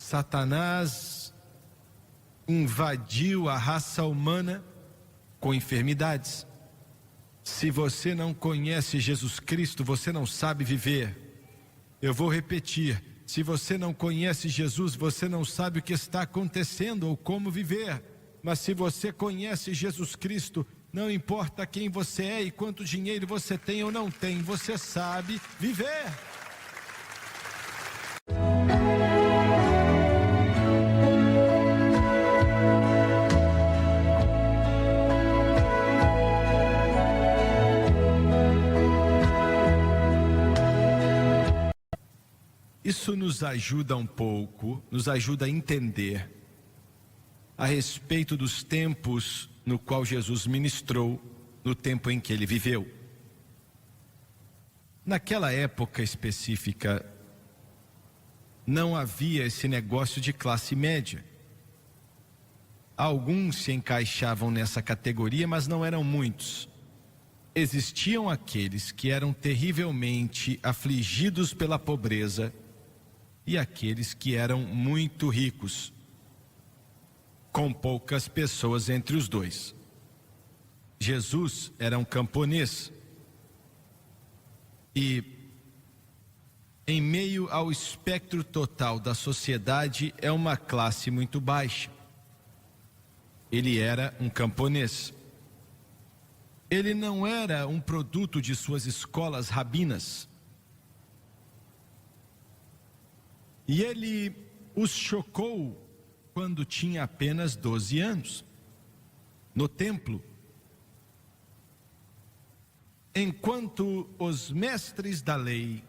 Satanás invadiu a raça humana com enfermidades. Se você não conhece Jesus Cristo, você não sabe viver. Eu vou repetir: se você não conhece Jesus, você não sabe o que está acontecendo ou como viver. Mas se você conhece Jesus Cristo, não importa quem você é e quanto dinheiro você tem ou não tem, você sabe viver. Isso nos ajuda um pouco, nos ajuda a entender a respeito dos tempos no qual Jesus ministrou, no tempo em que ele viveu. Naquela época específica, não havia esse negócio de classe média. Alguns se encaixavam nessa categoria, mas não eram muitos. Existiam aqueles que eram terrivelmente afligidos pela pobreza e aqueles que eram muito ricos, com poucas pessoas entre os dois. Jesus era um camponês e, em meio ao espectro total da sociedade, é uma classe muito baixa. Ele era um camponês. Ele não era um produto de suas escolas rabinas. E ele os chocou quando tinha apenas 12 anos, no templo. Enquanto os mestres da lei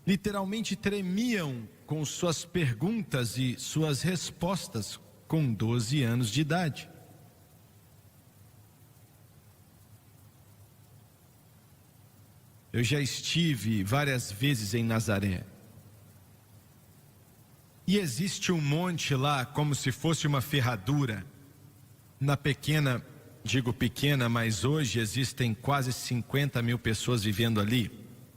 literalmente tremiam com suas perguntas e suas respostas com 12 anos de idade. Eu já estive várias vezes em Nazaré. E existe um monte lá, como se fosse uma ferradura. Na pequena, digo pequena, mas hoje existem quase 50 mil pessoas vivendo ali.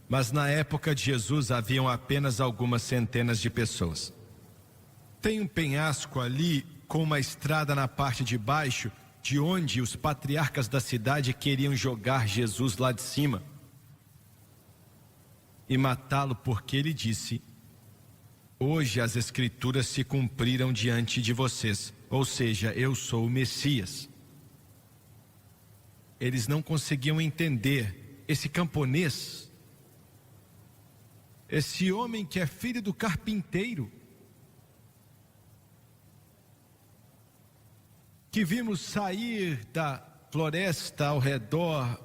Mas na época de Jesus haviam apenas algumas centenas de pessoas. Tem um penhasco ali com uma estrada na parte de baixo, de onde os patriarcas da cidade queriam jogar Jesus lá de cima e matá-lo, porque ele disse: hoje as escrituras se cumpriram diante de vocês, ou seja, eu sou o Messias. Eles não conseguiam entender esse camponês, esse homem que é filho do carpinteiro, que vimos sair da floresta ao redor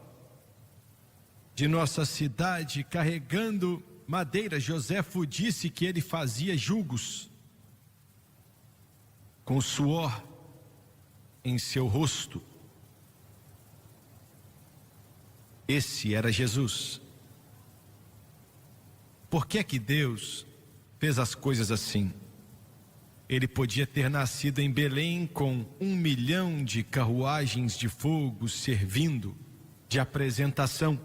de nossa cidade carregando madeira. Joséfo disse que ele fazia jugos com suor em seu rosto. Esse era Jesus. Por que é que Deus fez as coisas assim? Ele podia ter nascido em Belém com 1 milhão de carruagens de fogo servindo de apresentação,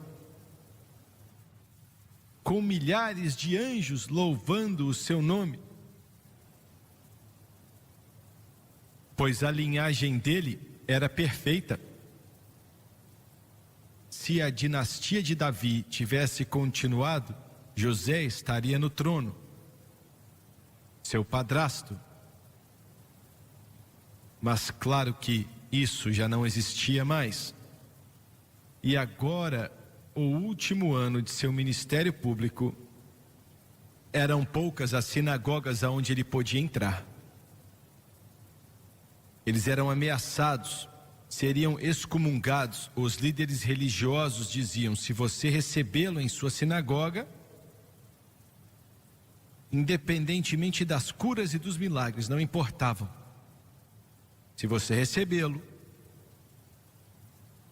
com milhares de anjos louvando o seu nome, pois a linhagem dele era perfeita. Se a dinastia de Davi tivesse continuado, José estaria no trono, seu padrasto. Mas claro que isso já não existia mais. E agora, o último ano de seu ministério público, eram poucas as sinagogas aonde ele podia entrar. Eles eram ameaçados, seriam excomungados. Os líderes religiosos diziam: se você recebê-lo em sua sinagoga, independentemente das curas e dos milagres, não importavam. Se você recebê-lo,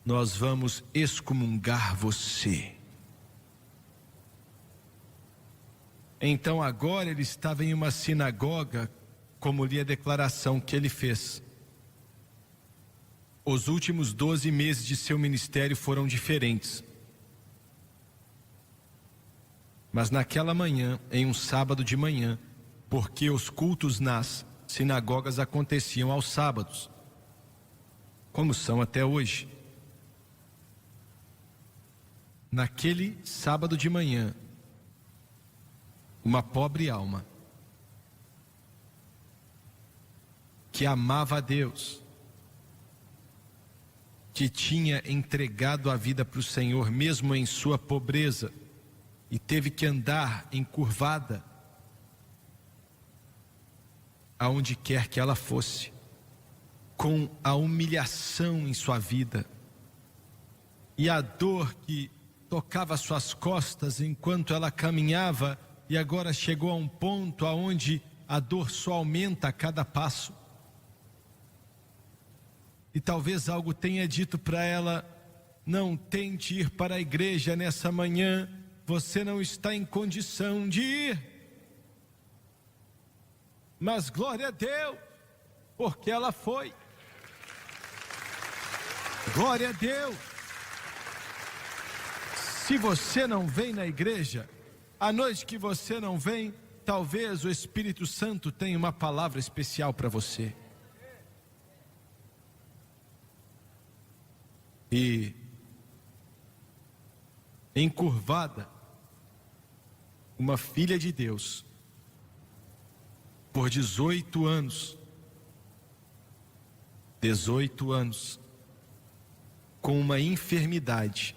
nós vamos excomungar você. Então agora ele estava em uma sinagoga, como li a declaração que ele fez. Os últimos 12 meses de seu ministério foram diferentes. Mas naquela manhã, em um sábado de manhã, porque os cultos nas sinagogas aconteciam aos sábados, como são até hoje. Naquele sábado de manhã, uma pobre alma que amava a Deus, que tinha entregado a vida para o Senhor mesmo em sua pobreza e teve que andar encurvada aonde quer que ela fosse, com a humilhação em sua vida e a dor que tocava suas costas enquanto ela caminhava, e agora chegou a um ponto aonde a dor só aumenta a cada passo. E talvez algo tenha dito para ela: não tente ir para a igreja nessa manhã, você não está em condição de ir. Mas glória a Deus, porque ela foi. Glória a Deus. Se você não vem na igreja, a noite que você não vem, talvez o Espírito Santo tenha uma palavra especial para você. E encurvada, uma filha de Deus, por 18 anos, com uma enfermidade.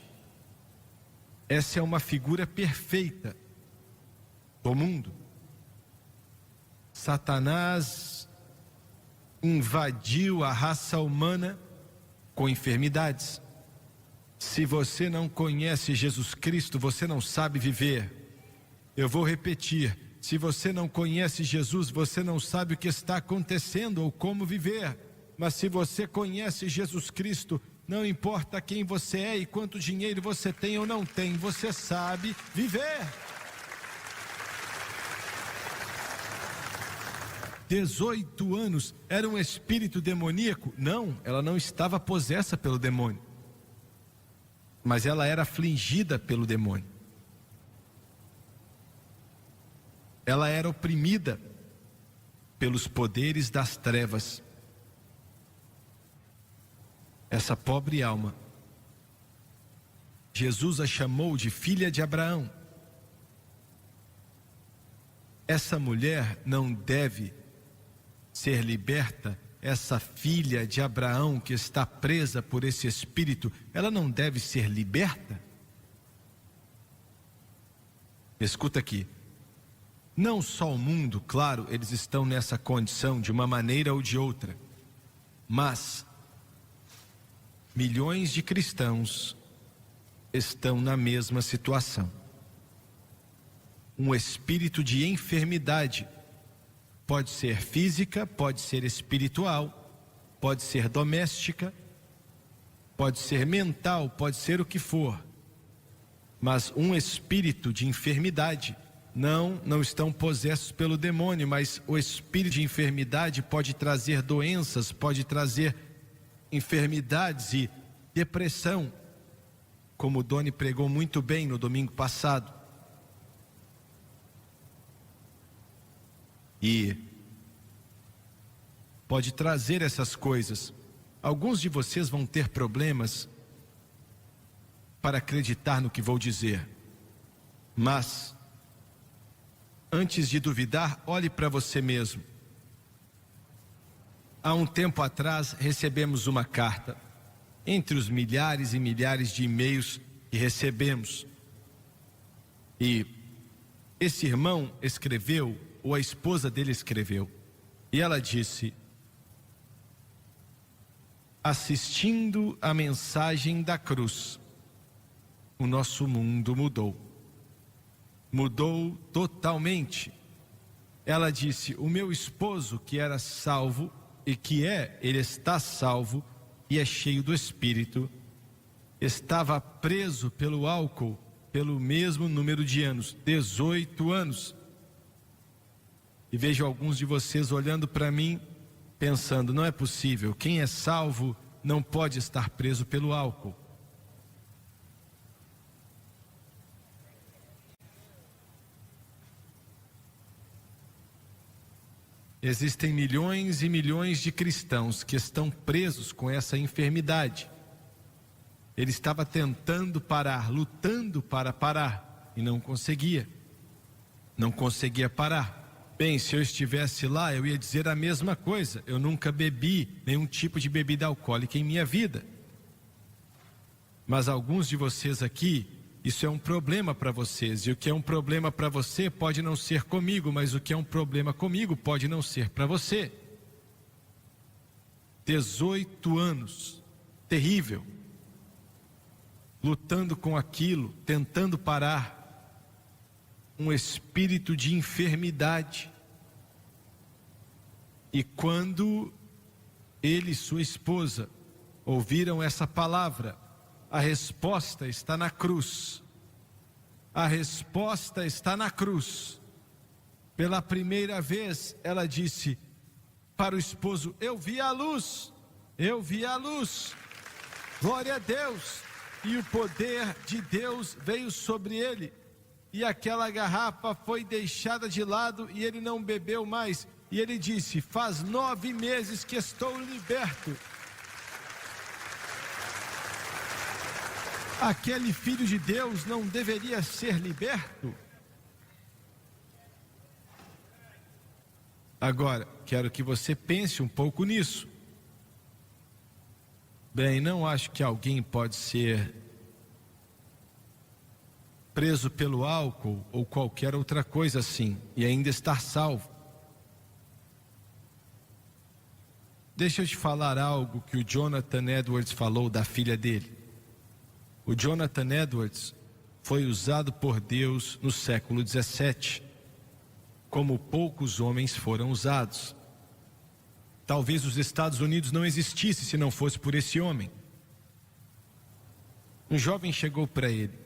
Essa é uma figura perfeita do mundo. Satanás invadiu a raça humana com enfermidades. Se você não conhece Jesus Cristo, você não sabe viver. Eu vou repetir: se você não conhece Jesus, você não sabe o que está acontecendo ou como viver. Mas se você conhece Jesus Cristo, não importa quem você é e quanto dinheiro você tem ou não tem, você sabe viver. 18 anos, era um espírito demoníaco? Não, ela não estava possessa pelo demônio, mas ela era afligida pelo demônio. Ela era oprimida pelos poderes das trevas. Essa pobre alma, Jesus a chamou de filha de Abraão. Essa mulher não deve ser liberta. Essa filha de Abraão que está presa por esse espírito, ela não deve ser liberta? Escuta aqui. Não só o mundo, claro, eles estão nessa condição de uma maneira ou de outra, mas milhões de cristãos estão na mesma situação. Um espírito de enfermidade, pode ser física, pode ser espiritual, pode ser doméstica, pode ser mental, pode ser o que for, mas um espírito de enfermidade. Não estão possessos pelo demônio, mas o espírito de enfermidade pode trazer doenças, pode trazer enfermidades e depressão, como o Doni pregou muito bem no domingo passado. E pode trazer essas coisas. Alguns de vocês vão ter problemas para acreditar no que vou dizer, mas antes de duvidar, olhe para você mesmo. Há um tempo atrás recebemos uma carta, entre os milhares e milhares de e-mails que recebemos, e esse irmão escreveu, ou a esposa dele escreveu, e ela disse: assistindo a mensagem da cruz, o nosso mundo mudou totalmente. Ela disse: o meu esposo, que era salvo e ele está salvo e é cheio do Espírito, estava preso pelo álcool pelo mesmo número de anos, 18 anos. E vejo alguns de vocês olhando para mim pensando: não é possível, quem é salvo não pode estar preso pelo álcool. existem milhões e milhões de cristãos que estão presos com essa enfermidade. Ele estava tentando parar, lutando para parar, e não conseguia. Não conseguia parar. Bem, se eu estivesse lá, eu ia dizer a mesma coisa. Eu nunca bebi nenhum tipo de bebida alcoólica em minha vida. Mas alguns de vocês aqui, isso é um problema para vocês. E o que é um problema para você pode não ser comigo, mas o que é um problema comigo pode não ser para você. 18 anos, terrível. Lutando com aquilo, tentando parar. Um espírito de enfermidade. E quando ele e sua esposa ouviram essa palavra, a resposta está na cruz. A resposta está na cruz. Pela primeira vez ela disse para o esposo: eu vi a luz, eu vi a luz. Glória a Deus. E o poder de Deus veio sobre ele. E aquela garrafa foi deixada de lado e ele não bebeu mais. E ele disse: faz 9 meses que estou liberto. Aquele filho de Deus não deveria ser liberto? Agora, quero que você pense um pouco nisso. Bem, não acho que alguém pode ser preso pelo álcool ou qualquer outra coisa assim e ainda estar salvo. Deixa eu te falar algo que o Jonathan Edwards falou da filha dele. O Jonathan Edwards foi usado por Deus no século 17, como poucos homens foram usados. Talvez os Estados Unidos não existisse se não fosse por esse homem. Um jovem chegou para ele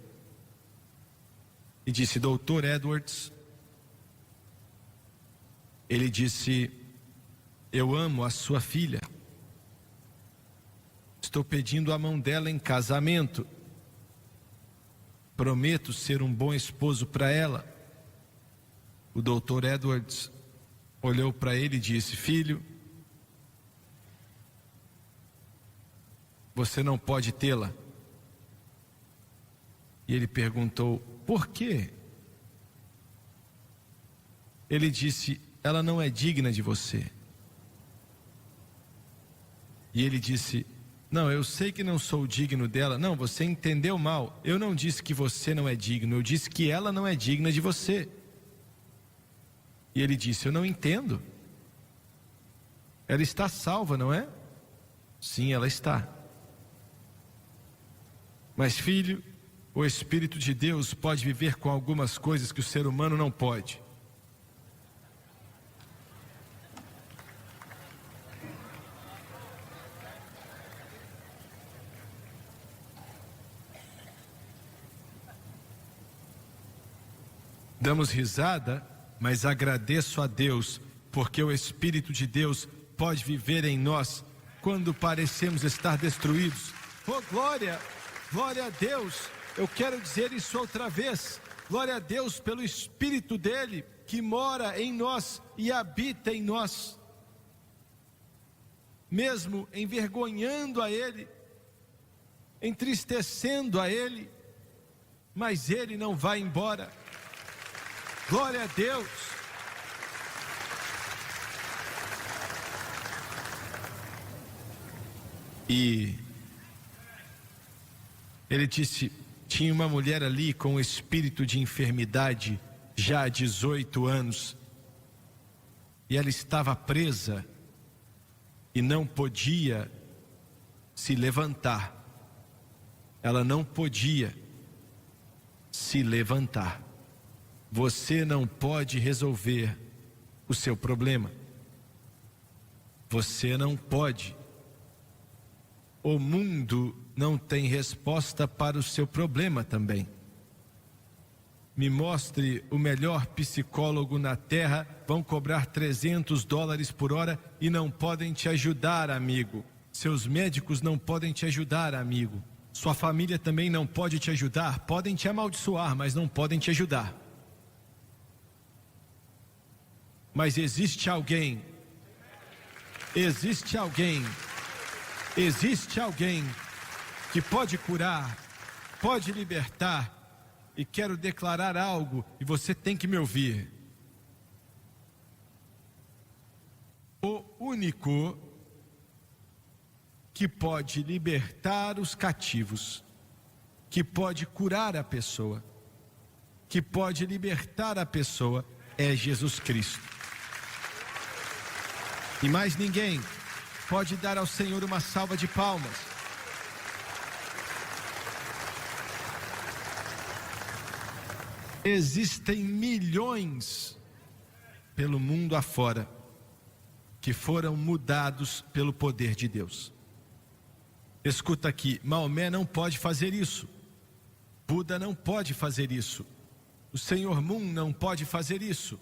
e disse: Dr. Edwards, ele disse: eu amo a sua filha, estou pedindo a mão dela em casamento, prometo ser um bom esposo para ela. O Dr. Edwards olhou para ele e disse: filho, você não pode tê-la. E ele perguntou: por quê? Ele disse: ela não é digna de você. E ele disse: não, eu sei que não sou digno dela. Não, você entendeu mal. Eu não disse que você não é digno, eu disse que ela não é digna de você. E ele disse: eu não entendo. Ela está salva, não é? Sim, ela está. Mas filho, o Espírito de Deus pode viver com algumas coisas que o ser humano não pode. Damos risada, mas agradeço a Deus, porque o Espírito de Deus pode viver em nós quando parecemos estar destruídos. Oh, glória! Glória a Deus! Eu quero dizer isso outra vez. Glória a Deus pelo Espírito dele que mora em nós e habita em nós. Mesmo envergonhando a ele, entristecendo a ele, mas ele não vai embora. Glória a Deus. E ele disse: tinha uma mulher ali com um espírito de enfermidade já há 18 anos. E ela estava presa e não podia se levantar. Ela não podia se levantar. Você não pode resolver o seu problema. Você não pode. O mundo não tem resposta para o seu problema também. Me mostre o melhor psicólogo na terra, vão cobrar $300 por hora e não podem te ajudar, amigo. Seus médicos não podem te ajudar, amigo. Sua família também não pode te ajudar. Podem te amaldiçoar, mas não podem te ajudar. Mas existe alguém Existe alguém que pode curar, pode libertar, e quero declarar algo, e você tem que me ouvir. O único que pode libertar os cativos, que pode curar a pessoa, que pode libertar a pessoa, é Jesus Cristo. E mais ninguém pode dar ao Senhor uma salva de palmas. Existem milhões pelo mundo afora que foram mudados pelo poder de Deus. Escuta aqui, Maomé não pode fazer isso, Buda não pode fazer isso, o Senhor Moon não pode fazer isso,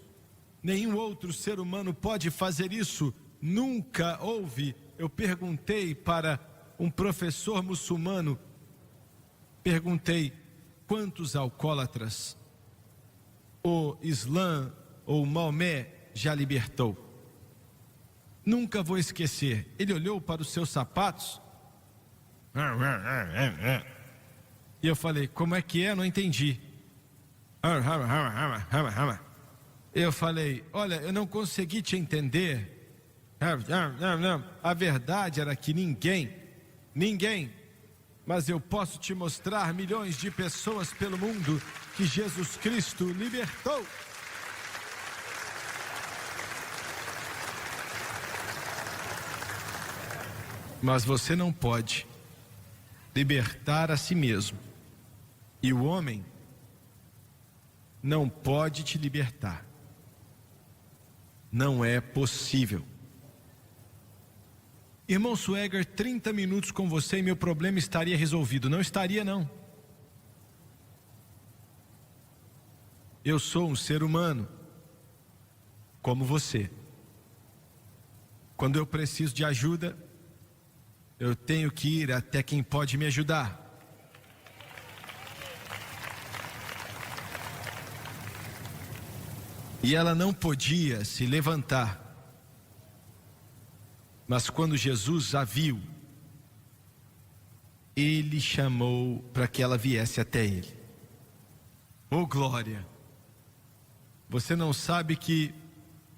nenhum outro ser humano pode fazer isso. Nunca houve. Eu perguntei para um professor muçulmano, perguntei quantos alcoólatras o Islã ou Maomé já libertou. Nunca vou esquecer, ele olhou para os seus sapatos e eu falei, como é que é? Não entendi. Eu falei, olha, eu não consegui te entender. A verdade era que ninguém, mas eu posso te mostrar milhões de pessoas pelo mundo que Jesus Cristo libertou. Mas você não pode libertar a si mesmo, e o homem não pode te libertar. Não é possível. Irmão Swagger, 30 minutos com você e meu problema estaria resolvido. Não estaria, não. Eu sou um ser humano, como você. Quando eu preciso de ajuda, eu tenho que ir até quem pode me ajudar. E ela não podia se levantar. Mas quando Jesus a viu, ele chamou para que ela viesse até ele. Oh glória! Você não sabe que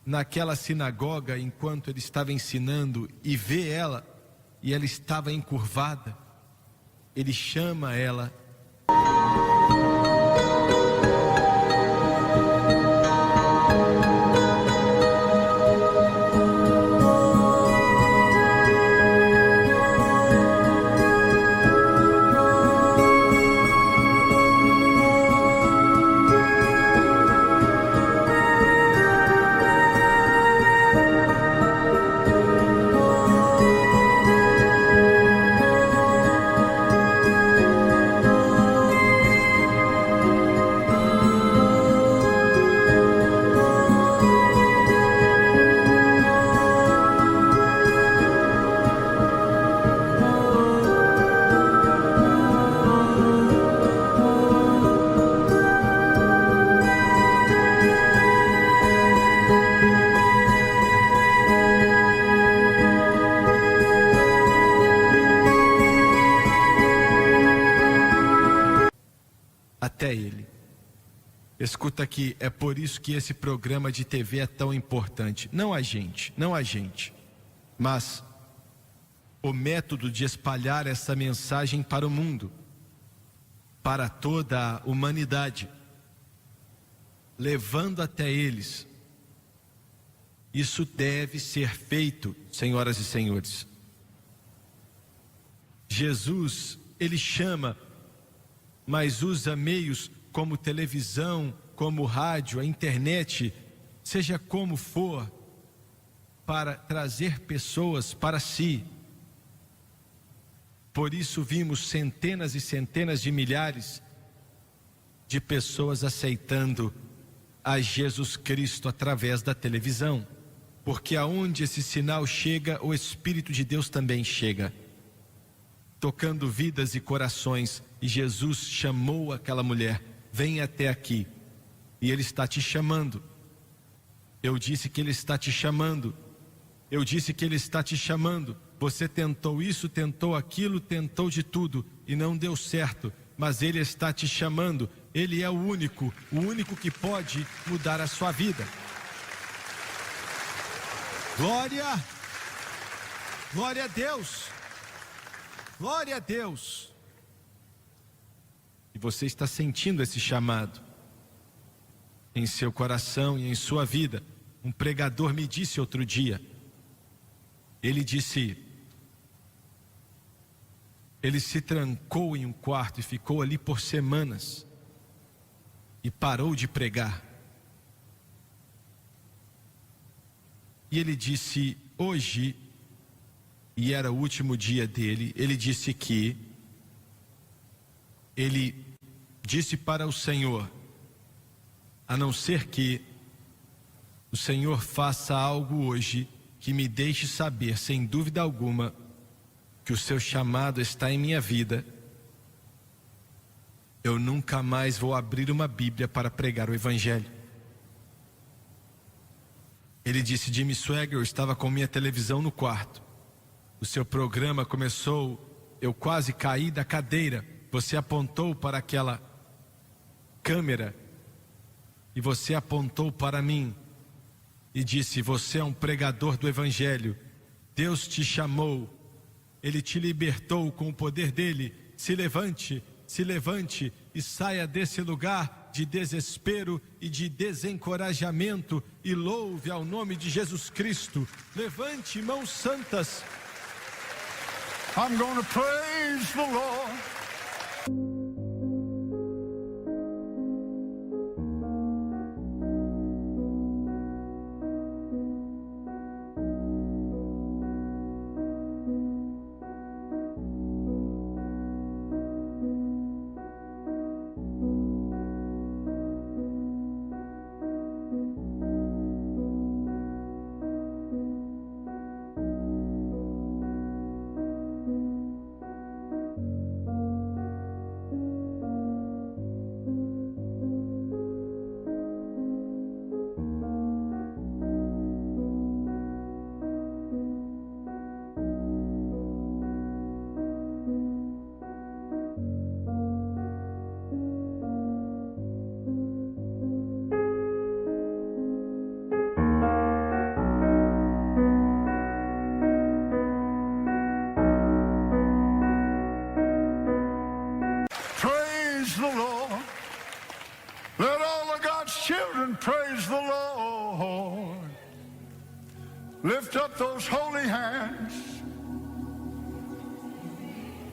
naquela sinagoga, enquanto ele estava ensinando e vê ela, e ela estava encurvada, ele chama ela. Até ele. Escuta aqui, é por isso que esse programa de TV é tão importante. Não a gente, mas o método de espalhar essa mensagem para o mundo, para toda a humanidade, levando até eles. Isso deve ser feito, senhoras e senhores. Jesus, ele chama, mas usa meios como televisão, como rádio, a internet, seja como for, para trazer pessoas para si. Por isso vimos centenas e centenas de milhares de pessoas aceitando a Jesus Cristo através da televisão, porque aonde esse sinal chega, o Espírito de Deus também chega, tocando vidas e corações. E Jesus chamou aquela mulher, vem até aqui, e Ele está te chamando. Eu disse que Ele está te chamando, Eu disse que Ele está te chamando. Você tentou isso, tentou aquilo, tentou de tudo e não deu certo. Mas Ele está te chamando. Ele é o único que pode mudar a sua vida. Glória! Glória a Deus! Glória a Deus! E você está sentindo esse chamado em seu coração e em sua vida. Um pregador me disse outro dia, ele disse, ele se trancou em um quarto e ficou ali por semanas e parou de pregar. E ele disse hoje, e era o último dia dele, ele disse que ele disse para o Senhor, a não ser que o Senhor faça algo hoje que me deixe saber, sem dúvida alguma, que o seu chamado está em minha vida, eu nunca mais vou abrir uma Bíblia para pregar o Evangelho. Ele disse, Jimmy Swaggart, eu estava com minha televisão no quarto. O seu programa começou, eu quase caí da cadeira. Você apontou para aquela câmera e você apontou para mim e disse, você é um pregador do Evangelho. Deus te chamou, Ele te libertou com o poder dEle. Se levante e saia desse lugar de desespero e de desencorajamento e louve ao nome de Jesus Cristo. Levante mãos santas. I'm gonna praise the Lord. Praise the Lord. Lift up those holy hands.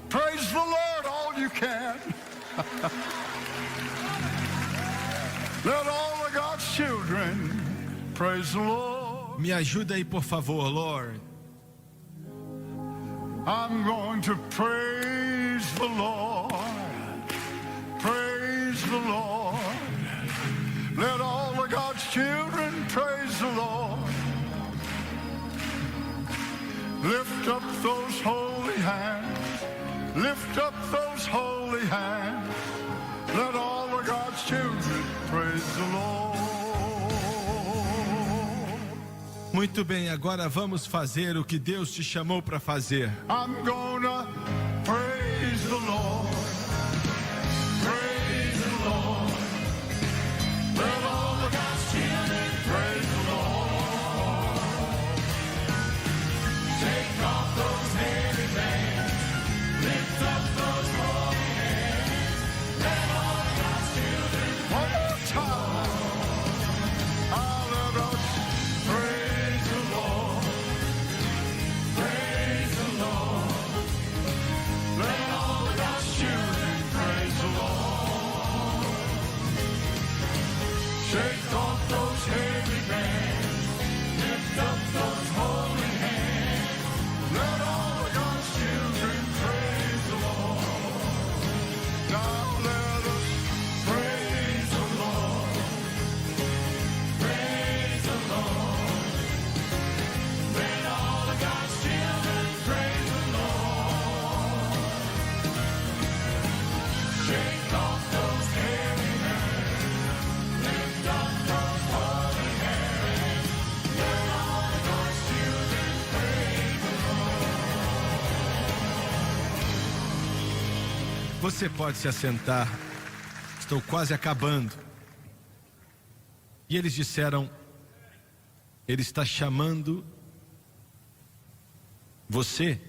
Praise the Lord all you can. Let all of God's children praise the Lord. Me ajuda aí, por favor, Lord. I'm going to praise the Lord. Praise the Lord. Let all of God's children praise the Lord. Lift up those holy hands. Lift up those holy hands. Let all of God's children praise the Lord. Muito bem, agora vamos fazer o que Deus te chamou para fazer. I'm gonna praise the Lord. Praise the Lord. Let all of God's children praise the Lord. Take off those heavy bands. Lift up those holy hands. Let all of God's children one more time. Let us praise the Lord. Praise the Lord. Você pode se assentar. Estou quase acabando. E eles disseram: Ele está chamando você.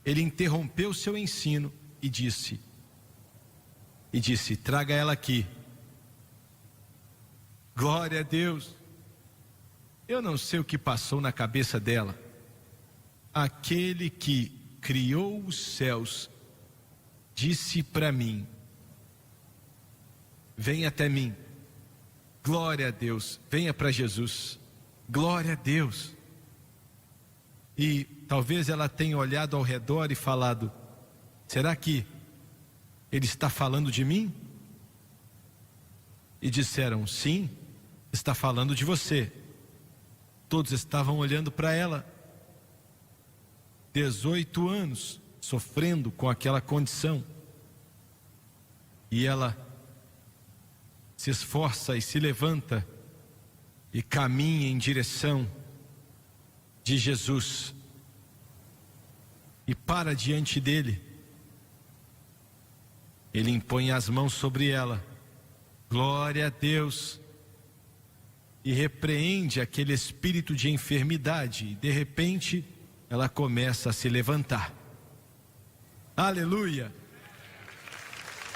Ele interrompeu seu ensino e disse: traga ela aqui. Glória a Deus. Eu não sei o que passou na cabeça dela. Aquele que criou os céus disse para mim: venha até mim. Glória a Deus. Venha para Jesus. Glória a Deus. E talvez ela tenha olhado ao redor e falado: será que ele está falando de mim? E disseram: sim, está falando de você. Todos estavam olhando para ela. 18 anos sofrendo com aquela condição. E ela se esforça e se levanta e caminha em direção de Jesus. E para diante dele. Ele impõe as mãos sobre ela. Glória a Deus. E repreende aquele espírito de enfermidade. E de repente, ela começa a se levantar. Aleluia!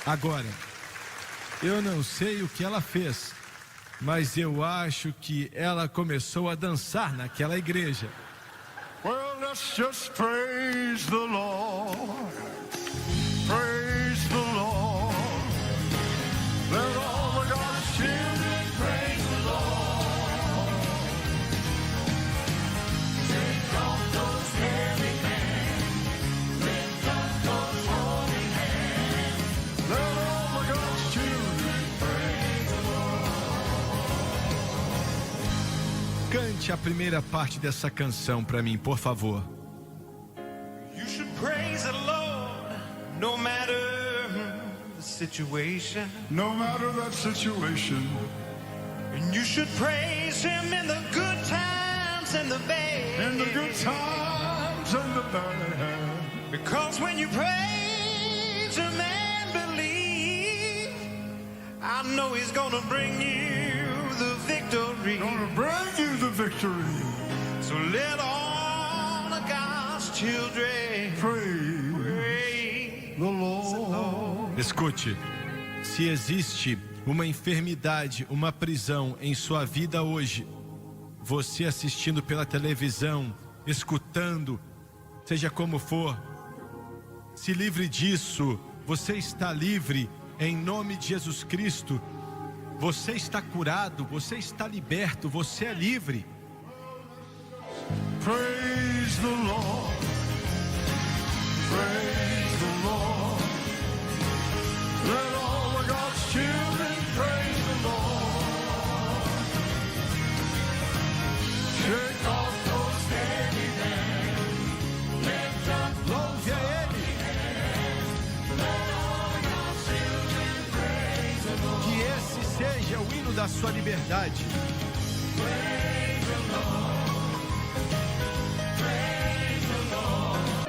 Agora, eu não sei o que ela fez, mas eu acho que ela começou a dançar naquela igreja. Well, let's just praise the Lord. Praise the Lord. Let all of God's children praise the Lord. Take off those heavy hands. Lift up those holy hands. Let all of God's children praise the Lord. Cante a primeira parte dessa canção para mim, por favor. You should praise the Lord, no matter the situation. No matter that situation. And you should praise Him in the good times and the bad. In the good times and the bad. Because when you praise Him and believe, I know He's gonna bring you the victory. Gonna bring you the victory. So let all of God's children Praise the Lord. Escute, se existe uma enfermidade, uma prisão em sua vida hoje, você assistindo pela televisão, escutando, seja como for, se livre disso. Você está livre em nome de Jesus Cristo. Você está curado, você está liberto, você é livre. Praise the Lord. Praise the Lord. Let all of God's children praise the Lord. Shake off those heavy hands. Lift up Louve a Ele. let all of God's children praise the Lord. Que esse seja o hino da sua liberdade. Praise the Lord. Praise the Lord.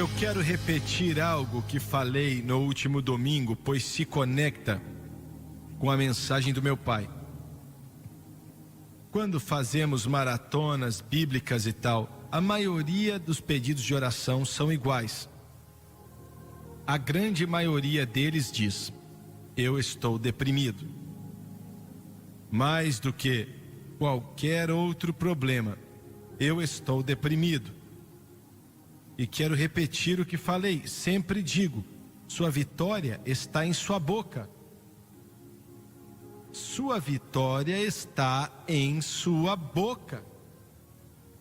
Eu quero repetir algo que falei no último domingo, pois se conecta com a mensagem do meu pai. Quando fazemos maratonas bíblicas e tal, a maioria dos pedidos de oração são iguais. A grande maioria deles diz: eu estou deprimido. Mais do que qualquer outro problema, eu estou deprimido. E quero repetir o que falei, sempre digo: sua vitória está em sua boca. Sua vitória está em sua boca.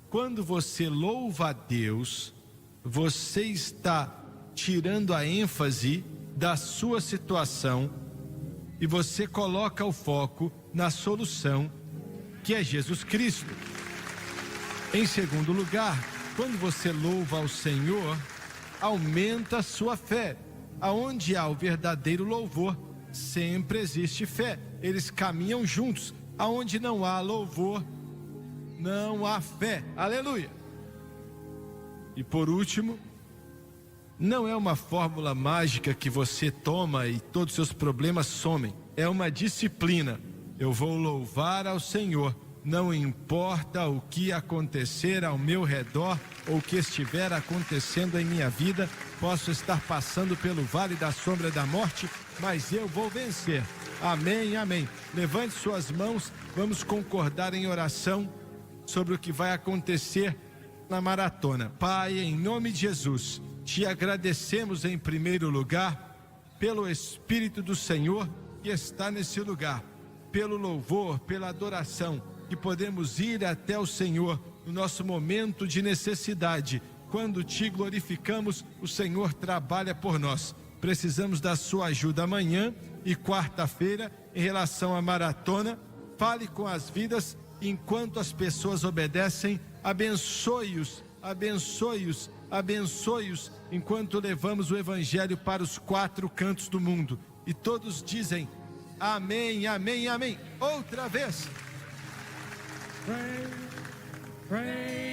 Quando você louva a Deus, você está tirando a ênfase da sua situação e você coloca o foco na solução, que é Jesus Cristo. Em segundo lugar, quando você louva ao Senhor, aumenta a sua fé. Aonde há o verdadeiro louvor, sempre existe fé. Eles caminham juntos. Aonde não há louvor, não há fé. Aleluia. E por último, não é uma fórmula mágica que você toma e todos os seus problemas somem. É uma disciplina. Eu vou louvar ao Senhor, não importa o que acontecer ao meu redor ou o que estiver acontecendo em minha vida. Posso estar passando pelo vale da sombra da morte, mas eu vou vencer. Amém, amém. Levante suas mãos, vamos concordar em oração sobre o que vai acontecer na maratona. Pai, em nome de Jesus, te agradecemos em primeiro lugar pelo Espírito do Senhor que está nesse lugar, pelo louvor, pela adoração, que podemos ir até o Senhor no nosso momento de necessidade. Quando te glorificamos, o Senhor trabalha por nós. Precisamos da sua ajuda amanhã e quarta-feira em relação à maratona. Fale com as vidas enquanto as pessoas obedecem. Abençoe-os, abençoe-os, abençoe-os, enquanto levamos o Evangelho para os 4 cantos do mundo. E todos dizem amém, amém, amém. Outra vez. Pray, pray.